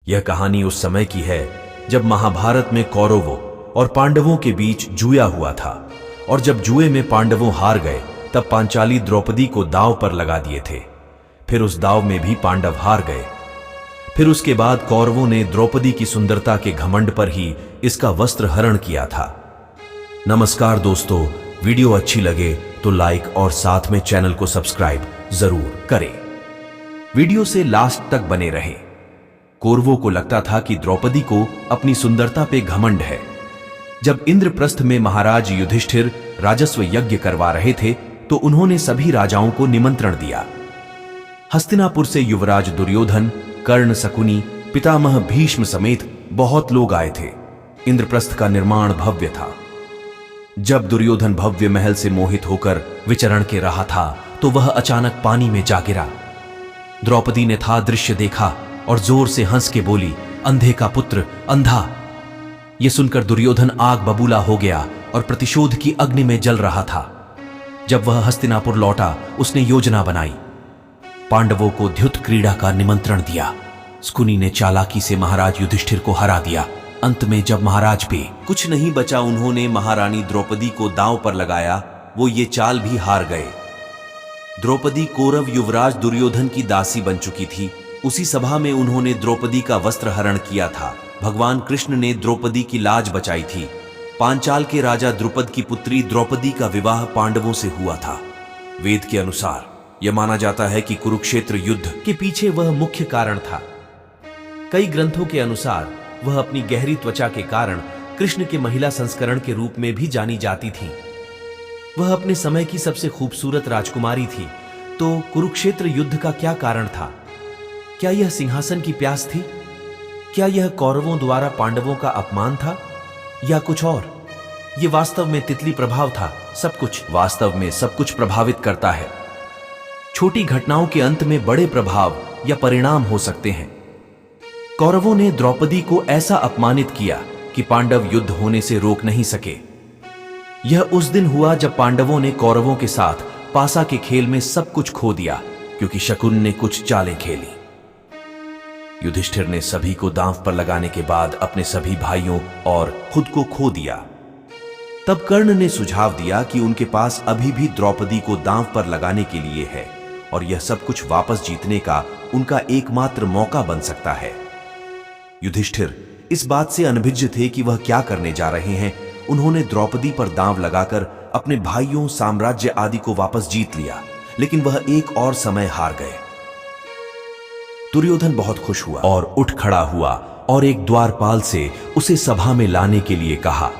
यह कहानी उस समय की है जब महाभारत में कौरवों और पांडवों के बीच जुआ हुआ था, और जब जुए में पांडवों हार गए तब पांचाली द्रौपदी को दांव पर लगा दिए थे। फिर उस दांव में भी पांडव हार गए। फिर उसके बाद कौरवों ने द्रौपदी की सुंदरता के घमंड पर ही इसका वस्त्र हरण किया था। नमस्कार दोस्तों, वीडियो अच्छी लगे तो लाइक और साथ में चैनल को सब्सक्राइब जरूर करें। वीडियो से लास्ट तक बने रहें। कौरवों को लगता था कि द्रौपदी को अपनी सुंदरता पे घमंड है। जब इंद्रप्रस्थ में महाराज युधिष्ठिर राजस्व यज्ञ करवा रहे थे तो उन्होंने सभी राजाओं को निमंत्रण दिया। हस्तिनापुर से युवराज दुर्योधन, कर्ण, शकुनी, पितामह भीष्म समेत बहुत लोग आए थे। इंद्रप्रस्थ का निर्माण भव्य था। जब दुर्योधन भव्य महल से मोहित होकर विचरण के रहा था तो वह अचानक पानी में जा गिरा। द्रौपदी ने था दृश्य देखा और जोर से हंस के बोली, अंधे का पुत्र अंधा। यह सुनकर दुर्योधन आग बबूला हो गया और प्रतिशोध की अग्नि में जल रहा था। जब वह हस्तिनापुर लौटा उसने योजना बनाई। पांडवों को द्युत क्रीड़ा का निमंत्रण दिया। शकुनी ने चालाकी से महाराज युधिष्ठिर को हरा दिया। अंत में जब महाराज पे कुछ नहीं बचा, उन्होंने महारानी द्रौपदी को दांव पर लगाया। वो ये चाल भी हार गए। द्रौपदी कौरव युवराज दुर्योधन की दासी बन चुकी थी। उसी सभा में उन्होंने द्रौपदी का वस्त्र हरण किया था। भगवान कृष्ण ने द्रौपदी की लाज बचाई थी। पांचाल के राजा द्रुपद की पुत्री द्रौपदी का विवाह पांडवों से हुआ था। वेद के अनुसार यह माना जाता है कि कुरुक्षेत्र युद्ध के पीछे वह मुख्य कारण था। कई ग्रंथों के अनुसार वह अपनी गहरी त्वचा के कारण कृष्ण के महिला संस्करण के रूप में भी जानी जाती थी। वह अपने समय की सबसे खूबसूरत राजकुमारी थी। तो कुरुक्षेत्र युद्ध का क्या कारण था? क्या यह सिंहासन की प्यास थी? क्या यह कौरवों द्वारा पांडवों का अपमान था, या कुछ और? यह वास्तव में तितली प्रभाव था। सब कुछ वास्तव में सब कुछ प्रभावित करता है। छोटी घटनाओं के अंत में बड़े प्रभाव या परिणाम हो सकते हैं। कौरवों ने द्रौपदी को ऐसा अपमानित किया कि पांडव युद्ध होने से रोक नहीं सके। यह उस दिन हुआ जब पांडवों ने कौरवों के साथ पासा के खेल में सब कुछ खो दिया, क्योंकि शकुन ने कुछ चालें खेली। युधिष्ठिर ने सभी को दांव पर लगाने के बाद अपने सभी भाइयों और खुद को खो दिया। तब कर्ण ने सुझाव दिया कि उनके पास अभी भी द्रौपदी को दांव पर लगाने के लिए है और यह सब कुछ वापस जीतने का उनका एकमात्र मौका बन सकता है। युधिष्ठिर इस बात से अनभिज्ञ थे कि वह क्या करने जा रहे हैं। उन्होंने द्रौपदी पर दांव लगाकर अपने भाइयों, साम्राज्य आदि को वापस जीत लिया, लेकिन वह एक और समय हार गए। दुर्योधन बहुत खुश हुआ और उठ खड़ा हुआ और एक द्वारपाल से उसे सभा में लाने के लिए कहा।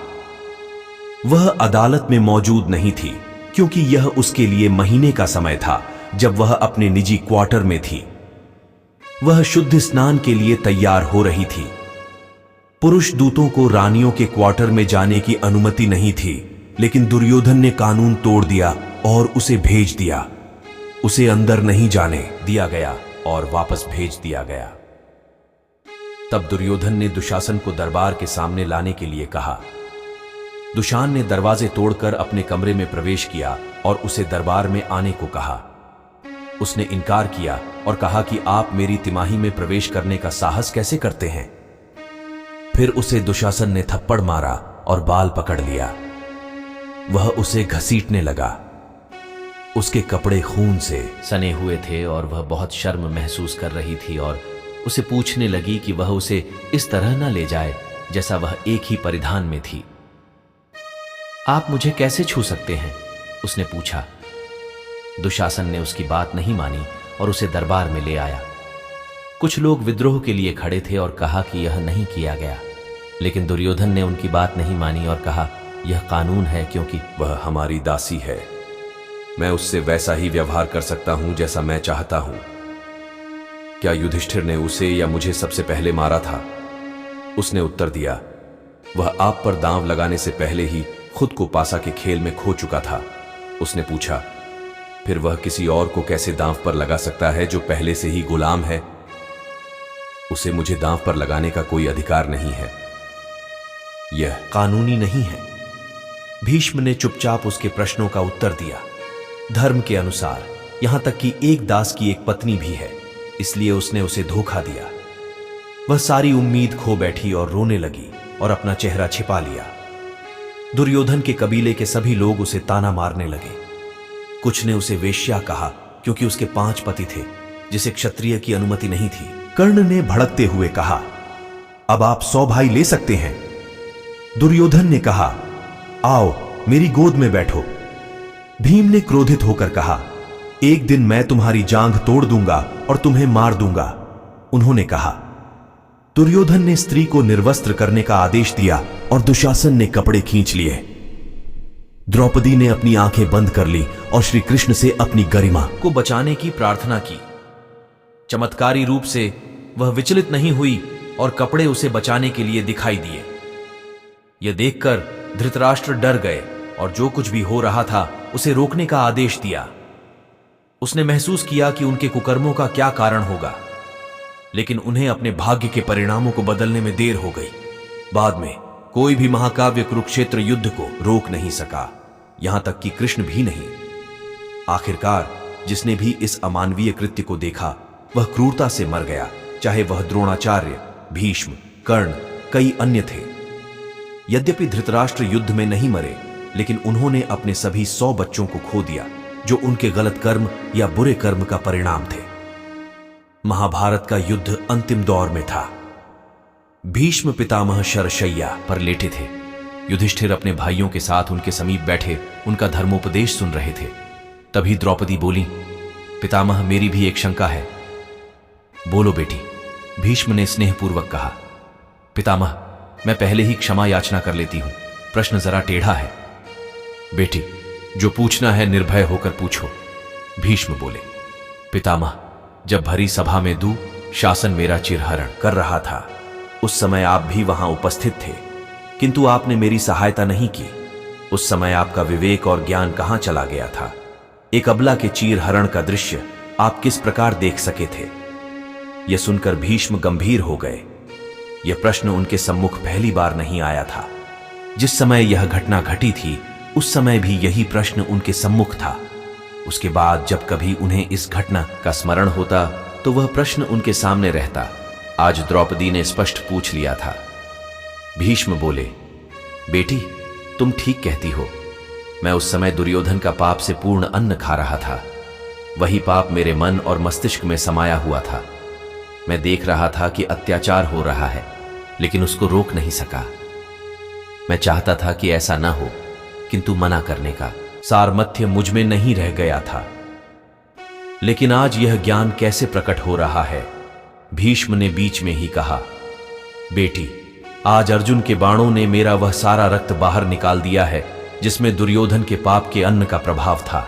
वह अदालत में मौजूद नहीं थी, क्योंकि यह उसके लिए महीने का समय था जब वह अपने निजी क्वार्टर में थी। वह शुद्ध स्नान के लिए तैयार हो रही थी। पुरुष दूतों को रानियों के क्वार्टर में जाने की अनुमति नहीं थी, लेकिन दुर्योधन ने कानून तोड़ दिया और उसे भेज दिया। उसे अंदर नहीं जाने दिया गया और वापस भेज दिया गया। तब दुर्योधन ने दुशासन को दरबार के सामने लाने के लिए कहा। दुशान ने दरवाजे तोड़कर अपने कमरे में प्रवेश किया और उसे दरबार में आने को कहा। उसने इनकार किया और कहा कि आप मेरी तिमाही में प्रवेश करने का साहस कैसे करते हैं? फिर उसे दुशासन ने थप्पड़ मारा और बाल पकड़ लिया। वह उसे घसीटने लगा। उसके कपड़े खून से सने हुए थे और वह बहुत शर्म महसूस कर रही थी और उसे पूछने लगी कि वह उसे इस तरह न ले जाए जैसा वह एक ही परिधान में थी। आप मुझे कैसे छू सकते हैं? उसने पूछा। दुशासन ने उसकी बात नहीं मानी और उसे दरबार में ले आया। कुछ लोग विद्रोह के लिए खड़े थे और कहा कि यह नहीं किया गया, लेकिन दुर्योधन ने उनकी बात नहीं मानी और कहा, यह कानून है क्योंकि वह हमारी दासी है। मैं उससे वैसा ही व्यवहार कर सकता हूं जैसा मैं चाहता हूं। क्या युधिष्ठिर ने उसे या मुझे सबसे पहले मारा था? उसने उत्तर दिया, वह आप पर दांव लगाने से पहले ही खुद को पासा के खेल में खो चुका था। उसने पूछा, फिर वह किसी और को कैसे दांव पर लगा सकता है जो पहले से ही गुलाम है? उसे मुझे दांव पर लगाने का कोई अधिकार नहीं है। यह कानूनी नहीं है। भीष्म ने चुपचाप उसके प्रश्नों का उत्तर दिया। धर्म के अनुसार यहां तक कि एक दास की एक पत्नी भी है, इसलिए उसने उसे धोखा दिया। वह सारी उम्मीद खो बैठी और रोने लगी और अपना चेहरा छिपा लिया। दुर्योधन के कबीले के सभी लोग उसे ताना मारने लगे। कुछ ने उसे वेश्या कहा क्योंकि उसके 5 पति थे, जिसे क्षत्रिय की अनुमति नहीं थी। कर्ण ने भड़कते हुए कहा, अब आप 100 भाई ले सकते हैं। दुर्योधन ने कहा, आओ मेरी गोद में बैठो। भीम ने क्रोधित होकर कहा, एक दिन मैं तुम्हारी जांघ तोड़ दूंगा और तुम्हें मार दूंगा। उन्होंने कहा। दुर्योधन ने स्त्री को निर्वस्त्र करने का आदेश दिया और दुशासन ने कपड़े खींच लिए। द्रौपदी ने अपनी आंखें बंद कर ली और श्री कृष्ण से अपनी गरिमा को बचाने की प्रार्थना की। चमत्कारी रूप से वह विचलित नहीं हुई और कपड़े उसे बचाने के लिए दिखाई दिए। यह देखकर धृतराष्ट्र डर गए और जो कुछ भी हो रहा था उसे रोकने का आदेश दिया। उसने महसूस किया कि उनके कुकर्मों का क्या कारण होगा, लेकिन उन्हें अपने भाग्य के परिणामों को बदलने में देर हो गई। बाद में कोई भी महाकाव्य कुरुक्षेत्र युद्ध को रोक नहीं सका, यहां तक कि कृष्ण भी नहीं। आखिरकार जिसने भी इस अमानवीय कृत्य को देखा वह क्रूरता से मर गया, चाहे वह द्रोणाचार्य, भीष्म, कर्ण, कई अन्य थे। यद्यपि धृतराष्ट्र युद्ध में नहीं मरे, लेकिन उन्होंने अपने सभी 100 बच्चों को खो दिया, जो उनके गलत कर्म या बुरे कर्म का परिणाम थे। महाभारत का युद्ध अंतिम दौर में था। भीष्म पितामह शरशैया पर लेटे थे। युधिष्ठिर अपने भाइयों के साथ उनके समीप बैठे उनका धर्मोपदेश सुन रहे थे। तभी द्रौपदी बोली, पितामह मेरी भी एक शंका है। बोलो बेटी, भीष्म ने स्नेहपूर्वक कहा। पितामह मैं पहले ही क्षमा याचना कर लेती हूं, प्रश्न जरा टेढ़ा है। बेटी जो पूछना है निर्भय होकर पूछो, भीष्म बोले। पितामह जब भरी सभा में दू शासन मेरा चिरहरण कर रहा था, उस समय आप भी वहां उपस्थित थे, किंतु आपने मेरी सहायता नहीं की। उस समय आपका विवेक और ज्ञान कहां चला गया था? एक अबला के चीरहरण का दृश्य आप किस प्रकार देख सके थे? यह सुनकर भीष्म गंभीर हो गए। यह प्रश्न उनके सम्मुख पहली बार नहीं आया था। जिस समय यह घटना घटी थी उस समय भी यही प्रश्न उनके सम्मुख था। उसके बाद जब कभी उन्हें इस घटना का स्मरण होता तो वह प्रश्न उनके सामने रहता। आज द्रौपदी ने स्पष्ट पूछ लिया था। भीष्म बोले, बेटी तुम ठीक कहती हो। मैं उस समय दुर्योधन का पाप से पूर्ण अन्न खा रहा था। वही पाप मेरे मन और मस्तिष्क में समाया हुआ था। मैं देख रहा था कि अत्याचार हो रहा है, लेकिन उसको रोक नहीं सका। मैं चाहता था कि ऐसा न हो, किंतु मना करने का सामर्थ्य मुझ में नहीं रह गया था। लेकिन आज यह ज्ञान कैसे प्रकट हो रहा है? भीष्म ने बीच में ही कहा, बेटी आज अर्जुन के बाणों ने मेरा वह सारा रक्त बाहर निकाल दिया है जिसमें दुर्योधन के पाप के अन्न का प्रभाव था।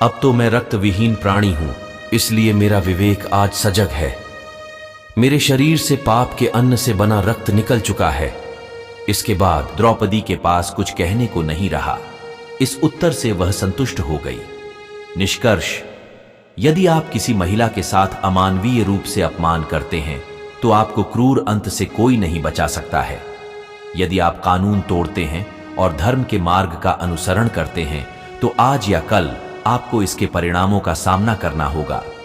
अब तो मैं रक्त विहीन प्राणी हूं, इसलिए मेरा विवेक आज सजग है। मेरे शरीर से पाप के अन्न से बना रक्त निकल चुका है। इसके बाद द्रौपदी के पास कुछ कहने को नहीं रहा। इस उत्तर से वह संतुष्ट हो गई। निष्कर्ष, यदि आप किसी महिला के साथ अमानवीय रूप से अपमान करते हैं तो आपको क्रूर अंत से कोई नहीं बचा सकता है। यदि आप कानून तोड़ते हैं और धर्म के मार्ग का अनुसरण करते हैं तो आज या कल आपको इसके परिणामों का सामना करना होगा।